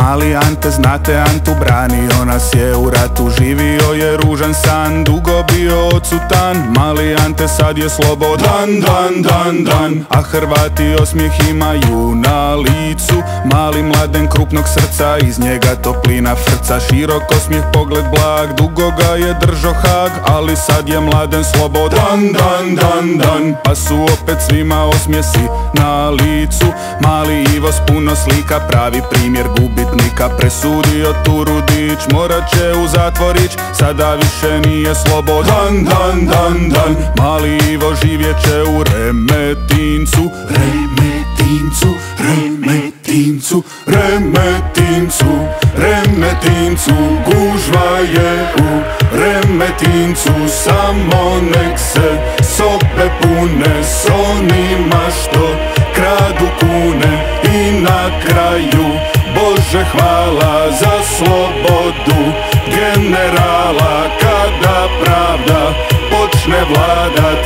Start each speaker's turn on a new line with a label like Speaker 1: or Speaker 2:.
Speaker 1: Mali Ante, znate Antu, branio nas je u ratu. Živio je ružan san, dugo bio odsutan. Mali Ante sad je slobodan, dan. A Hrvati osmijeh imaju na licu. Mali Mladen krupnog srca, iz njega toplina frca. Širok osmijeh, pogled blag, dugo ga je držao Hag. Ali sad je Mladen slobodan, dan. Pa su opet svima osmijesi na licu. Mali Ivo s puno slika, pravi primjer gubitnika. Presudio Turudić, morat će u zatvorić. Sada više nije slobodan, dan. Mali Ivo živjet će u Remetincu. Remetincu, gužva je u Remetincu. Samo nek se sobe pune s onima što kradu kune. I na kraju, Bože hvala za slobodu generala. Kada pravda počne vladat